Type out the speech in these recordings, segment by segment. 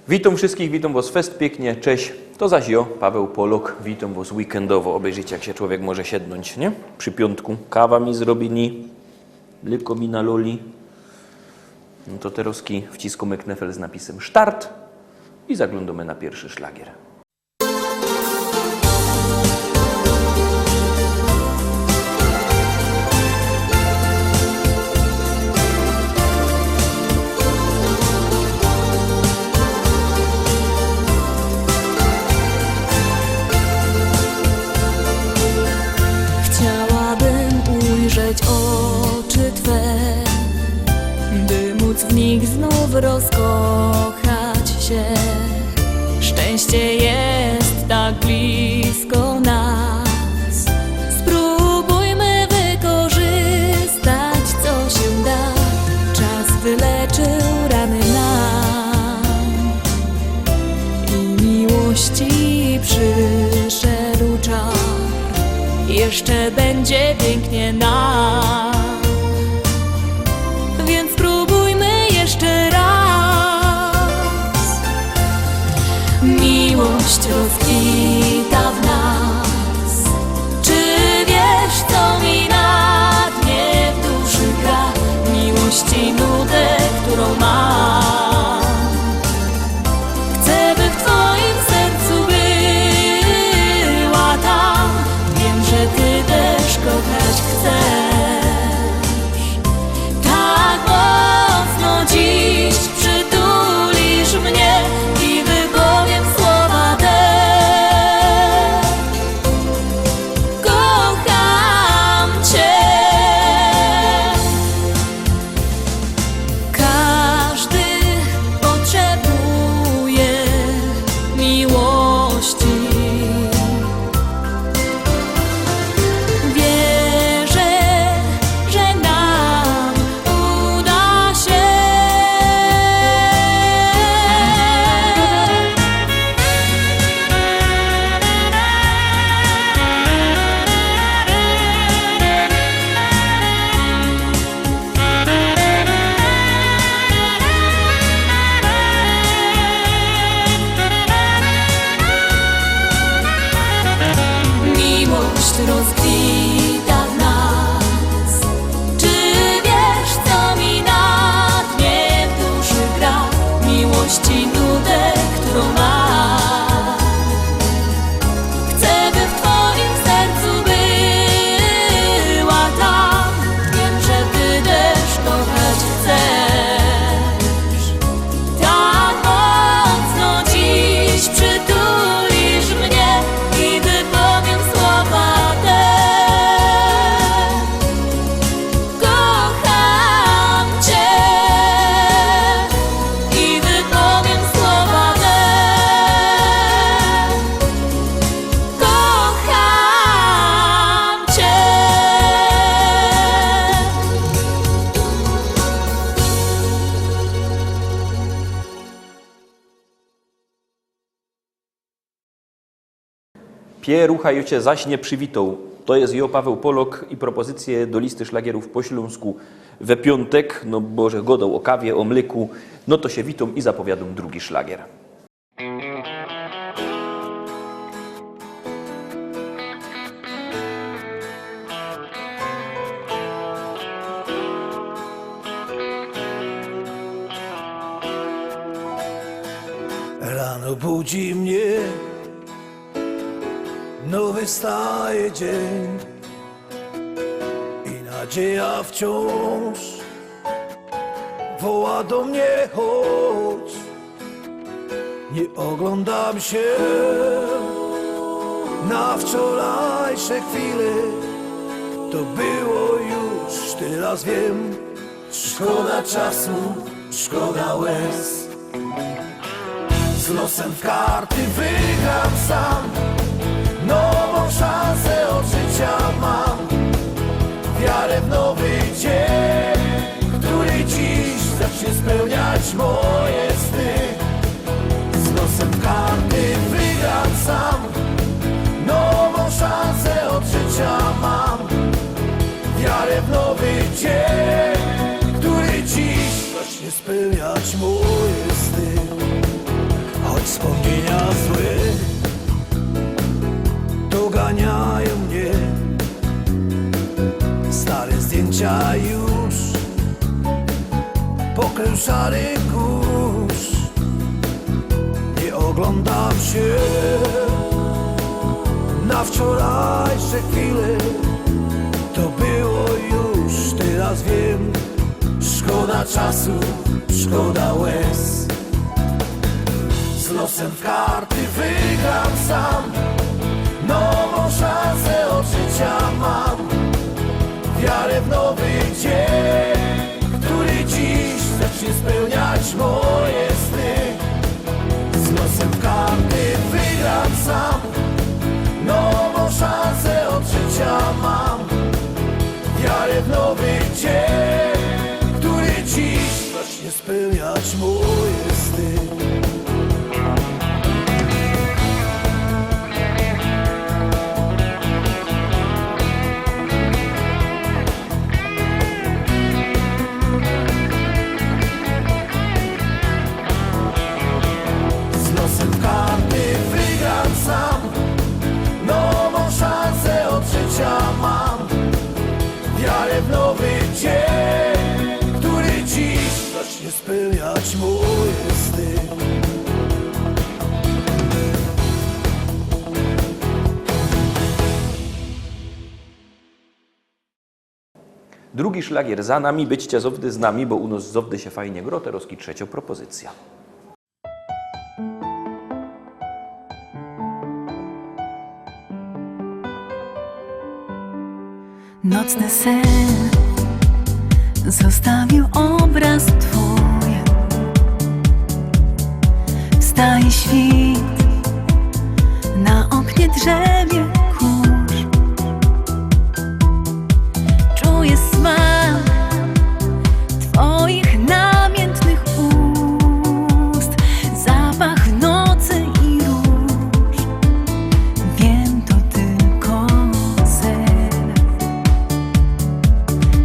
Witam wszystkich, witam was fest pięknie, cześć. To zaś ja, Paweł Polok, witam was weekendowo. Obejrzyjcie, jak się człowiek może siednąć, nie? Przy piątku. Kawa mi zrobili, mleko mi naloli. No to teraz wciskamy knefel z napisem start i zaglądamy na pierwszy szlagier. Oczy Twe, by móc w nich znów rozkochać się. Szczęście jest tak blisko nas. Spróbujmy wykorzystać, co się da. Czas wyleczył rany nam i miłości przyszedł czas. Jeszcze będzie pięknie nam, więc spróbujmy jeszcze raz. Miłość rozkwita w nas. Czy wiesz, co mi na dnie w duszy gra? Miłości nudę, którą mam. Chcę, by w Twoim sercu była tam. Wiem, że Ty też kochać chcesz. Tak mocno dziś przytulisz mnie i wypowiem słowa te. Kocham Cię. Każdy potrzebuje miłości. Rozkwita w nas. Czy wiesz, co mi na dnie w duszy gra? Miłości nudę, którą mam. Chcę, by w Twoim sercu była tam. Wiem, że Ty też kochać chcesz. Tak mocno dziś przytulisz mnie i wypowiem słowa. Ruchajucie zaś nie przywitał. To jest jo Paweł Polok i propozycje do listy szlagierów po śląsku we piątek. No bo że godał o kawie, o mleku, no to się witam i zapowiadam drugi szlagier. Rano budzi mnie nowy staje dzień i nadzieja wciąż woła do mnie, chodź. Nie oglądam się na wczorajsze chwile. To było już, teraz wiem. Szkoda czasu, szkoda łez. Z losem w karty wygram sam. Nową szansę od życia mam. Wiarę w nowy dzień, który dziś zacznie spełniać moje sny. Z losem w karty wygram sam. Nową szansę od życia mam. Wiarę w nowy dzień, który dziś zacznie spełniać moje sny. Wspomnienia złe doganiają mnie, stare zdjęcia już pokrył szary kurz. Nie oglądam się na wczorajsze chwile, to było już, teraz wiem. Szkoda czasu, szkoda łez. Z losem w karty wygram sam, nową szansę od życia mam. Wiarę w nowy dzień, który dziś zacznie spełniać moje sny. Z losem w karty wygram sam, nową szansę od życia mam. Wiarę w nowy dzień, który dziś zacznie spełniać moje sny. Z losem karty wygram sam, nową szansę od życia mam. Wiarę w nowy dzień, który dziś zacznie spełniać moje sny. Drugi szlagier za nami, byćcie zowdy z nami, bo u nas zowdy się fajnie gro, teroski trzecia propozycja. Nocny sen zostawił obraz twój. Wstaje świt, na oknie drzemie kurz. Czuję smak twoich namiętnych ust, zapach nocy i róż. Wiem, to tylko sen.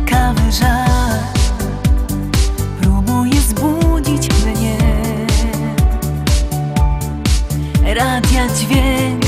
Kawy żar próbuje zbudzić mnie. Radia dźwięk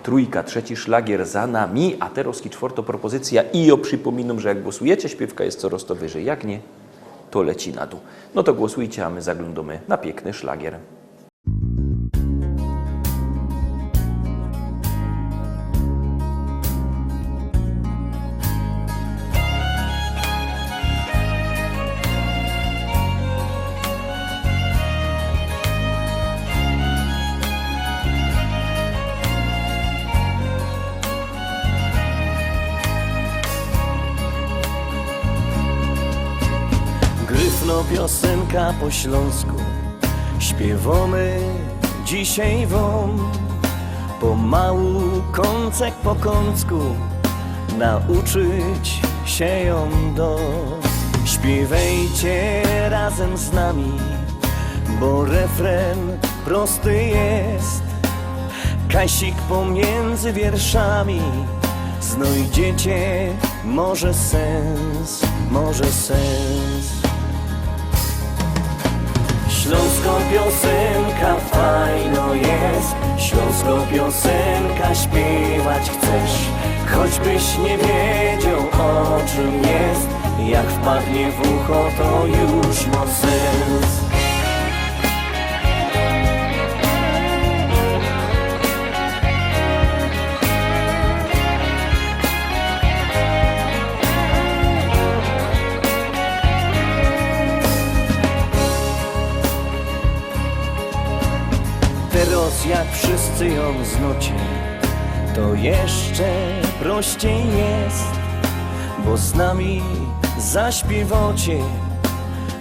trójka, trzeci szlagier za nami, a teraz czwarta propozycja i ja przypominam, że jak głosujecie, śpiewka jest coraz to wyżej, jak nie, to leci na dół. No to głosujcie, a my zaglądamy na piękny szlagier. Gryfno piosenka po śląsku, śpiewamy dzisiaj wam. Pomału, kącek po kącku, nauczyć się ją do. Śpiewajcie razem z nami, bo refren prosty jest. Kasik pomiędzy wierszami, znajdziecie może sens, może sens. Śląsko piosenka fajno jest, śląsko piosenka śpiewać chcesz. Choćbyś nie wiedział o czym jest, jak wpadnie w ucho to już ma sens. Teraz jak wszyscy ją znocie, to jeszcze prościej jest, bo z nami zaśpiewacie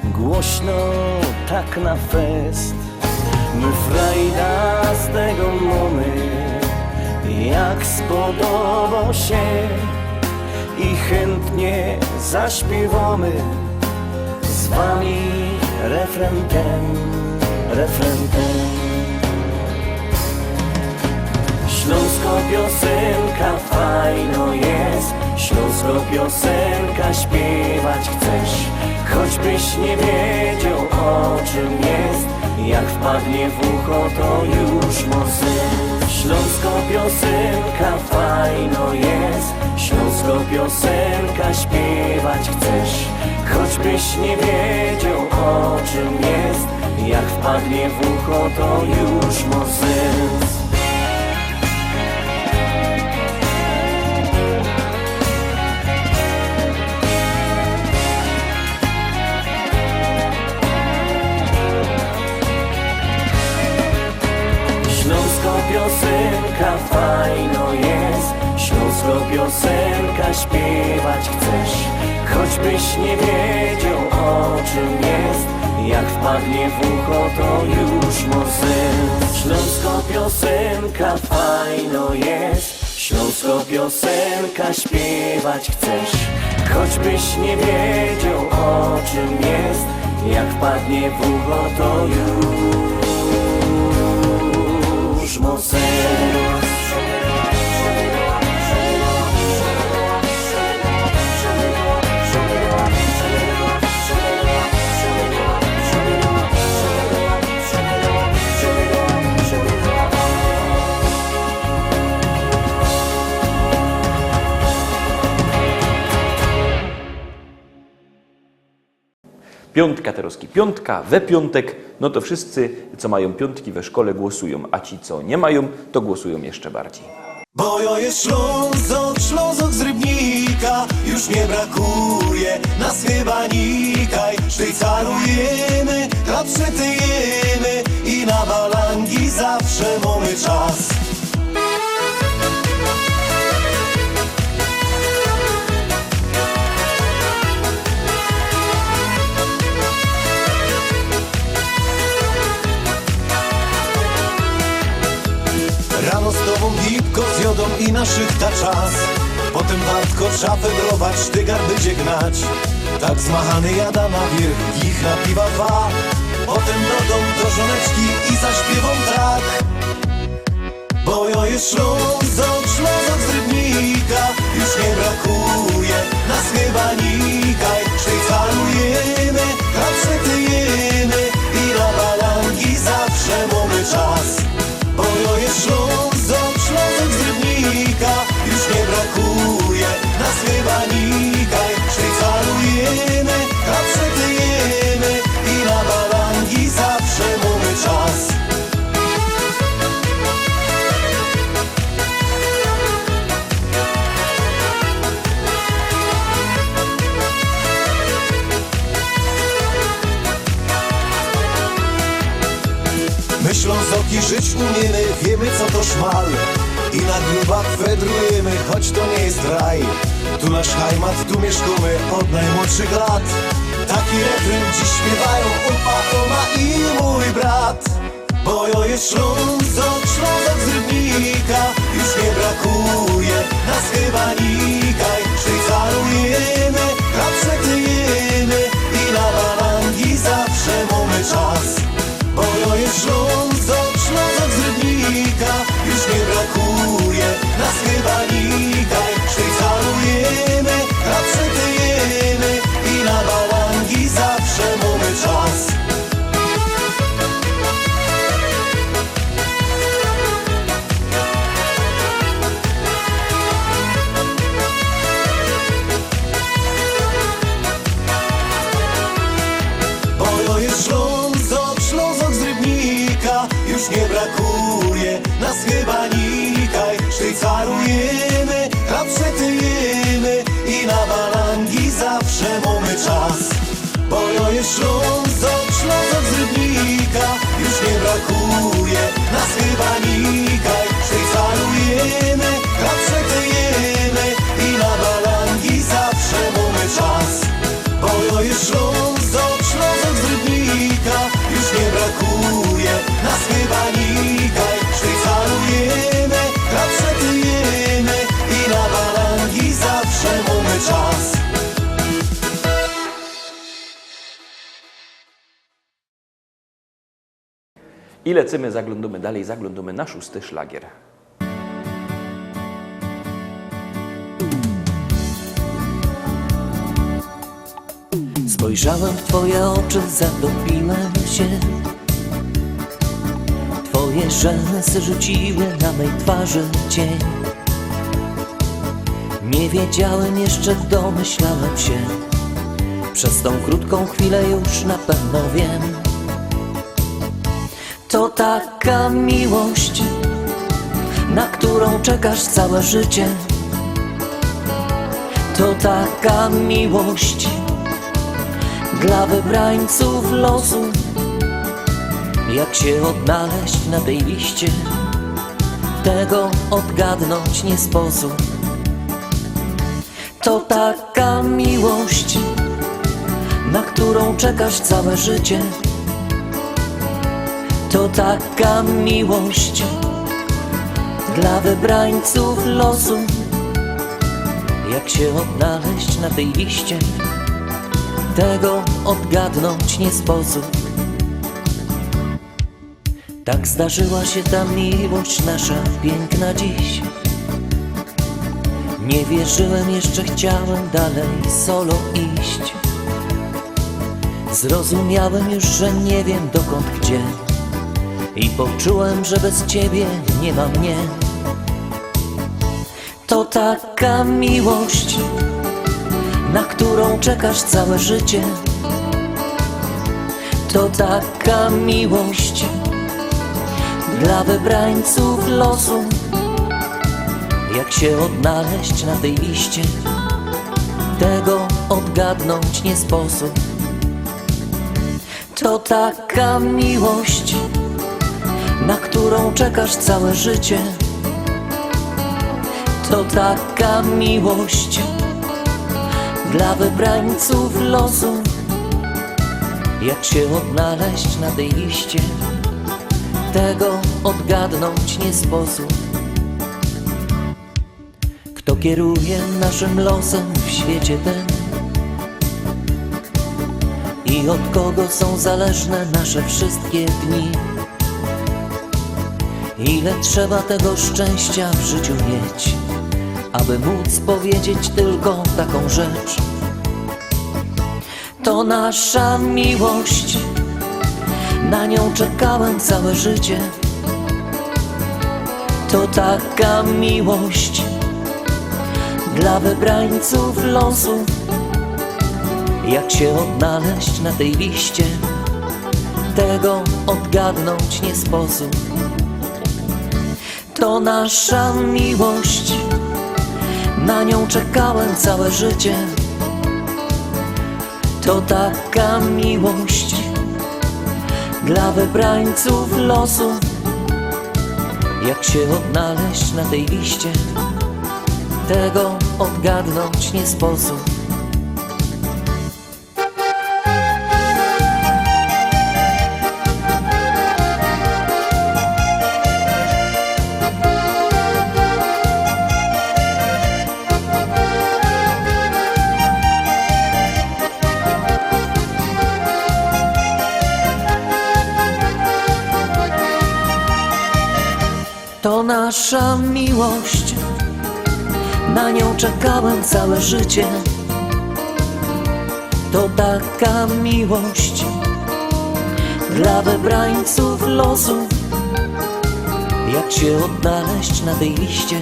głośno tak na fest. My frajda z tego mamy, jak spodoba się i chętnie zaśpiewamy z wami refren ten, refren ten. Śląsko piosenka fajno jest, śląsko piosenka śpiewać chcesz. Choćbyś nie wiedział o czym jest, jak wpadnie w ucho to już ma sens. Śląsko piosenka fajno jest, śląsko piosenka śpiewać chcesz. Choćbyś nie wiedział o czym jest, jak wpadnie w ucho to już ma sens. Śląsko piosenka fajno jest, śląsko piosenka śpiewać chcesz. Choćbyś nie wiedział o czym jest, jak wpadnie w ucho to już ma sens. Śląsko piosenka fajno jest, śląsko piosenka śpiewać chcesz. Choćbyś nie wiedział o czym jest, jak wpadnie w ucho to już ma sens. Piątka teroski, piątka we piątek, no to wszyscy, co mają piątki we szkole, głosują, a ci, co nie mają, to głosują jeszcze bardziej. Bo ja jest Ślązok z Rybnika, już nie brakuje nas chyba nikaj. Szwajcarujemy, chleb przytyjemy i na balangi zawsze mamy czas. Rano z tobą gipko z jodą i na szychta czas. Potem wartko szafę brować, sztygar będzie gnać. Tak zmachany jada na wierzch, ich na piwa dwa. Potem do domu do żoneczki i zaśpiewam tak. Bo ja jest Ślązok z Rybnika, już nie brakuje nas chyba nikaj. Szwajcarujemy, chleb przytyjemy i na balangi zawsze mamy czas. Bo ja jest Ślązok z Rybnika. Żyć umiemy, wiemy co to szmal i na grubach wędrujemy, choć to nie jest raj. Tu nasz heimat, tu mieszkamy od najmłodszych lat. Taki refren dziś śpiewają upa, oma i mój brat. Bo jo jest Ślązok, Ślązok z Rybnika, już nie brakuje nas chyba nikaj. Szwajcarujemy, chleb przekryjemy i na barangi zawsze mamy czas. Bo jo jest Ślązok, Ślązok z Rybnika, już nie brakuje nas chyba nikaj. Szwajcarujemy, chleb przekryjemy i na barangi zawsze mamy czas. Ślązok, Ślązok z Rybnika, już nie brakuje nas chyba nikaj. Szwajcarujemy, chleb przetyjemy i na balangi zawsze mamy czas. Bo jo jest Ślązok, Ślązok z Rybnika, już nie brakuje nas chyba nikaj. Szwajcarujemy, chleb przetyjemy i na balangi zawsze mamy czas. Bo jo jest Ślązok, Ślązok z Rybnika, już nie brakuje nas chyba nikaj. Szwajcarujemy, chleb przetyjemy i na balangi zawsze mamy czas. I lecimy, zaglądamy dalej, zaglądamy na 6. szlagier. Spojrzałem w twoje oczy, zatopiłem się. Twoje rzęsy rzuciły na mej twarzy cień. Nie wiedziałem jeszcze, domyślałem się. Przez tą krótką chwilę już na pewno wiem. To taka miłość, na którą czekasz całe życie. To taka miłość dla wybrańców losu. Jak się odnaleźć na tej liście, tego odgadnąć nie sposób. To taka miłość, na którą czekasz całe życie. To taka miłość dla wybrańców losu. Jak się odnaleźć na tej liście, tego odgadnąć nie sposób. Tak zdarzyła się ta miłość nasza piękna dziś. Nie wierzyłem jeszcze, chciałem dalej solo iść. Zrozumiałem już, że nie wiem dokąd, gdzie. I poczułem, że bez ciebie nie ma mnie. To taka miłość, na którą czekasz całe życie. To taka miłość dla wybrańców losu. Jak się odnaleźć na tej liście, tego odgadnąć nie sposób. To taka miłość, na którą czekasz całe życie. To taka miłość dla wybrańców losu. Jak się odnaleźć na tej liście, tego odgadnąć nie sposób. Kto kieruje naszym losem w świecie ten? I od kogo są zależne nasze wszystkie dni? Ile trzeba tego szczęścia w życiu mieć, aby móc powiedzieć tylko taką rzecz? To nasza miłość, na nią czekałem całe życie. To taka miłość dla wybrańców losu. Jak się odnaleźć na tej liście, tego odgadnąć nie sposób. To nasza miłość, na nią czekałem całe życie. To taka miłość dla wybrańców losu. Jak się odnaleźć na tej liście, tego odgadnąć nie sposób. To nasza miłość, na nią czekałem całe życie. To taka miłość dla wybrańców losu. Jak się odnaleźć na tej liście,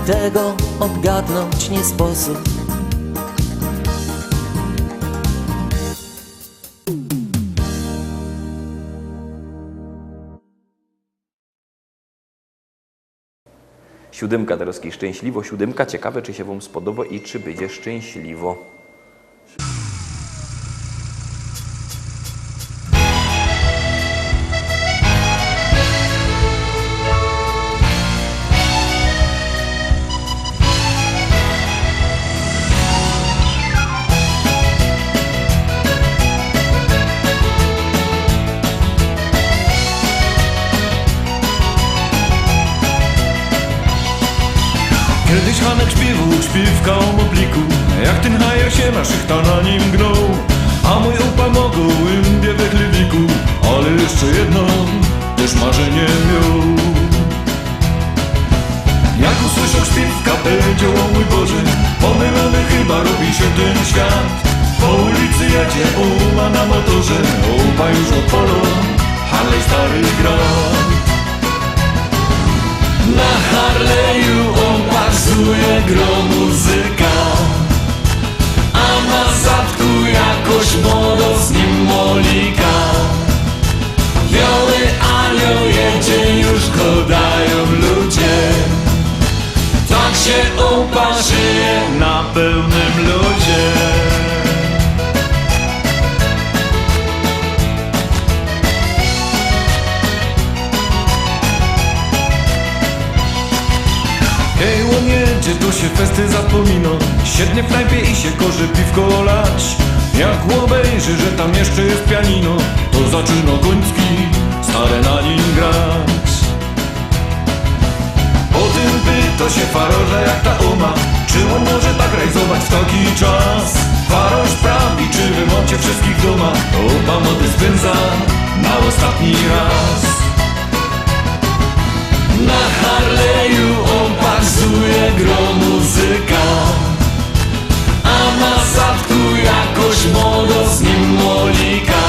tego odgadnąć nie sposób. Siódemka teraz szczęśliwo. Siódemka, ciekawe czy się wam spodoba i czy będzie szczęśliwo. Kiedyś Hanek śpiewał śpiewka o mopliku, jak ten hajer się na szychta na nim gnął. A mój upa mogą imbie we chlewiku, ale jeszcze jedno też marzenie miał. Jak usłyszał śpiewka, powiedział: o mój Boże, pomylony chyba robi się ten świat. Po ulicy jedzie uma na motorze, upa już odpalą, Harley stary gra. Na Harley'u on pasuje gro muzyka, a na zadku jakoś modo z nim molika. Biały anioł jedzie, już go dają ludzie. Tak się upa żyje na pełnym ludzie. Hej, on jedzie, to się festy zapomina. Siednie w knajpie i się korzy piwko lać. Jak obejrzy, że tam jeszcze jest pianino, to zaczyna Goński stare na nim grać. Potem pyta się faroża, jak ta oma, czy on może tak rajzować w taki czas. Faroż sprawi, czy wy macie wszystkich w domach, oba mody spędza na ostatni raz. Na Harley'u on pasuje gro muzyka, a na zadku jakoś modo z nim molika.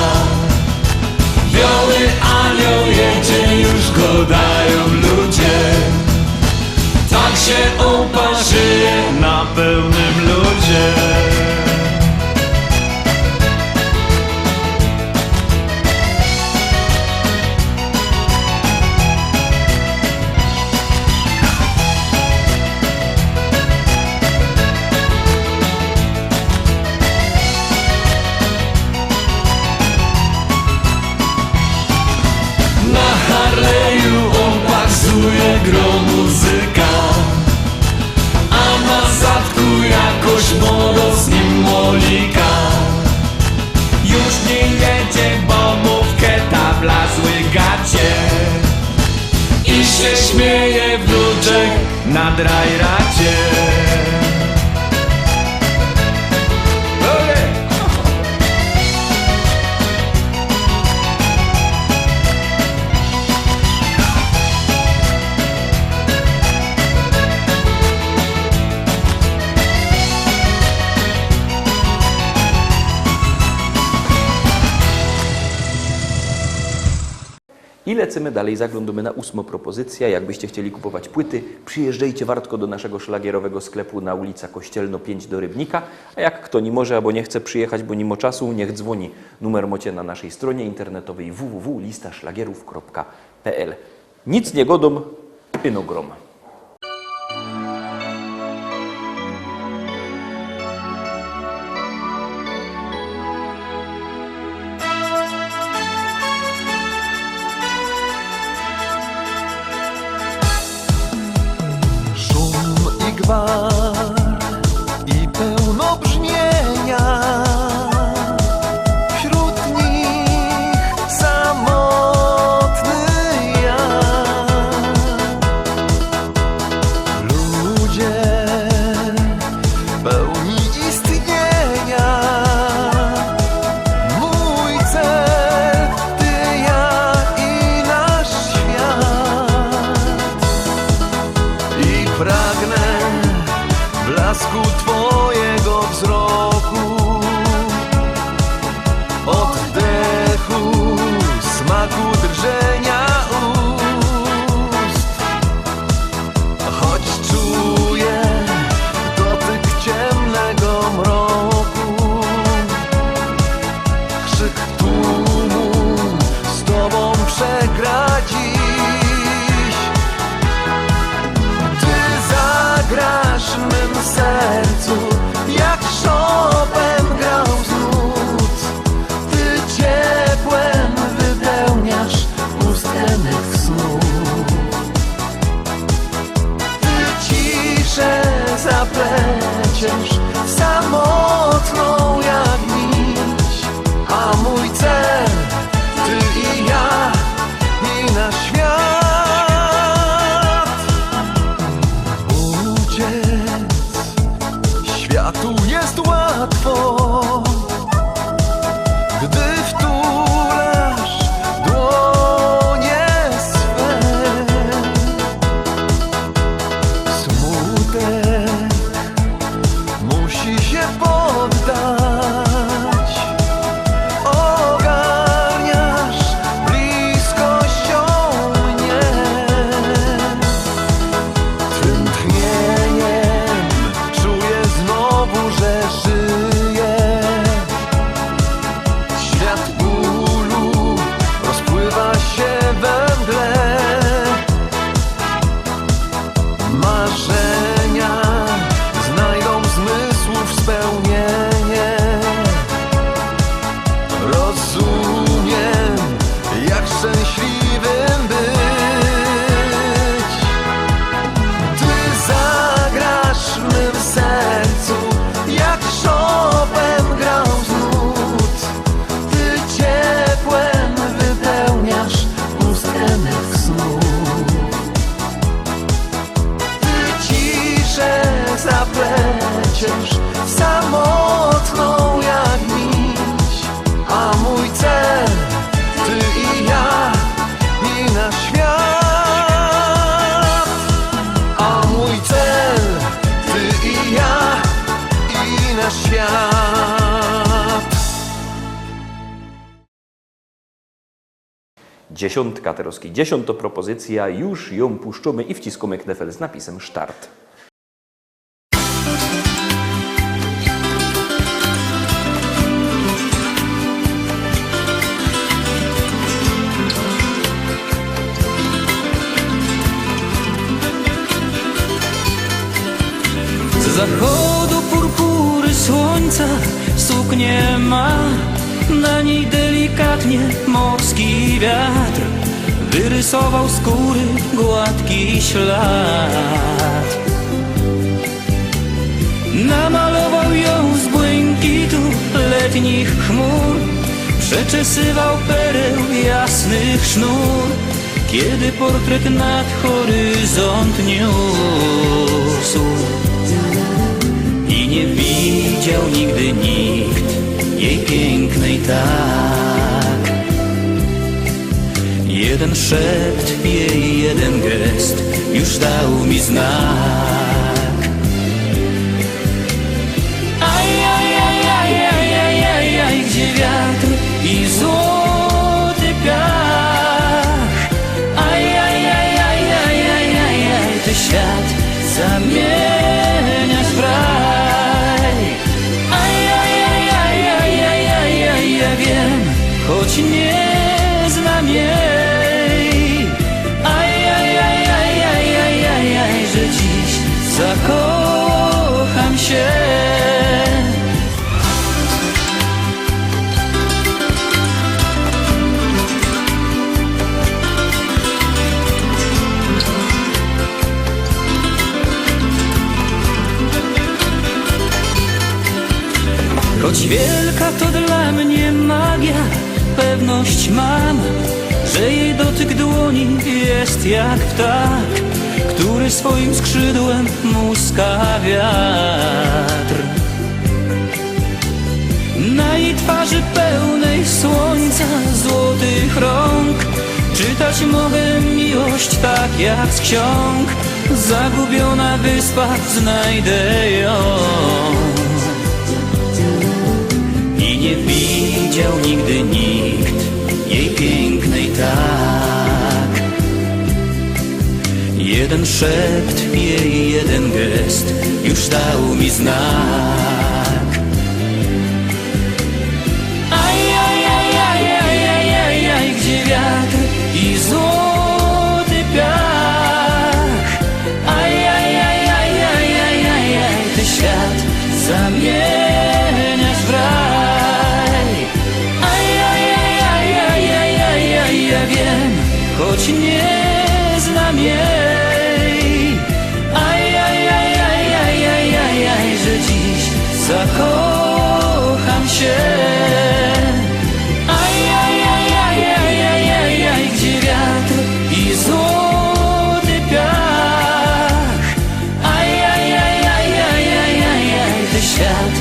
Biały anioł jedzie, już go dają ludzie. Tak się upa żyje na pełnym ludzie. Gro muzyka, a na zadku jakoś modo z nim molika. Już nie jedzie, bo mu w keta wlazły gacie i się śmieje wnuczek na drajracie. I lecimy dalej, zaglądamy na 8. propozycja. Jakbyście chcieli kupować płyty, przyjeżdżajcie wartko do naszego szlagierowego sklepu na ulica Kościelno 5 do Rybnika. A jak kto nie może albo nie chce przyjechać, bo nie ma czasu, niech dzwoni. Numer macie na naszej stronie internetowej www.listaszlagierów.pl. Nic nie godą, ino grom. blasku twojego wzroku, oddechu, smaku drżenia ust. Choć czuję dotyk ciemnego mroku, krzyk tłumu z tobą przegra dziś. Ty zagrasz w mym sercu, jak Chopin grał z nut. Ty ciepłem wypełniasz pustkę mych snów. Ty ciszę zapleciesz samotną jak nić, a mój cel ty i ja i nasz świat. Uciec światu jest łatwo, gdy wtulasz dłonie swe. Smutek musi się poddać. Ogarniasz bliskością mnie, twym tchnieniem czuję znowu, że żyję. Świat bólu rozpływa się we mgle. Marzenia znajdą zmysłów spełnienie. Rozumiem, jak szczęśliwym być. Ty zagrasz w mym sercu, jak Chopin grał z nut. Ty ciepłem wypełniasz pustkę mych snów. Ty ciszę zapleciesz samotną jak nić, a mój cel ty i ja i nasz świat. A mój cel ty i ja i nasz świat. Dziesiątka Teroski. 10. propozycja, już ją puszczamy i wciskamy knefel z napisem start. Z zachodu purpury słońca suknię ma, na niej delikatnie morski wiatr wyrysował skóry gładki ślad. Namalował ją z błękitu letnich chmur, przeczesywał pereł jasnych sznur, kiedy portret nad horyzont niósł. I nie widział nigdy nikt jej pięknej tak. Jeden szept jej, jeden gest już dał mi znak. Aj, aj, aj, aj, aj, aj, aj, aj, gdzie wiatr i złoty piach. Aj, aj, aj, aj, aj, aj, aj, aj, ty świat zamieniasz w raj. Aj, aj, aj, aj, aj, aj, aj, aj, ja wiem, choć nie znam jej. Aj, aj, aj, aj, aj, aj, aj, aj, że dziś zakocham się. Choć wielka to dla mnie magia, pewność mam, że jej dotyk dłoni jest jak ptak, który swoim skrzydłem muska wiatr. Na jej twarzy pełnej słońca, złotych rąk czytać mogę miłość tak jak z ksiąg. zagubiona wyspa, znajdę ją. I nie widział nigdy nikt jej pięknej tak. Jeden szept jej, jeden gest już dał mi znak. Aj, gdzie wiatr i złoty piach. Aj, ty świat zamieniasz w raj. Aj, ja wiem, choć nie znam jej. Aj, że dziś zakocham się. Gdzie wiatr i złoty piach. Aj, ty świat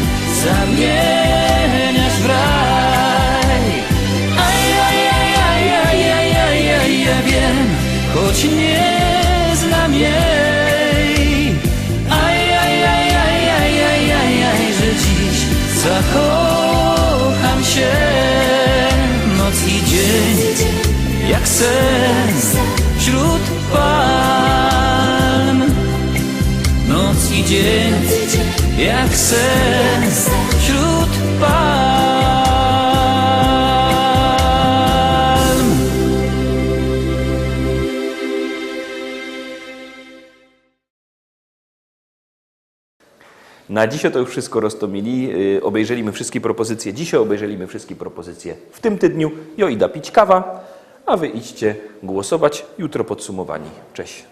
zamieniasz w raj. Ja wiem, choć nie znam jej. Że dziś zakocham się. Noc i dzień jak sen wśród palm. Noc i dzień jak sen wśród palm. Na dzisiaj to już wszystko, Rostomili. Obejrzeliśmy wszystkie propozycje dzisiaj, obejrzeliśmy wszystkie propozycje w tym tygodniu. Jo idę pić kawa, a wy idźcie głosować. Jutro podsumowani. Cześć.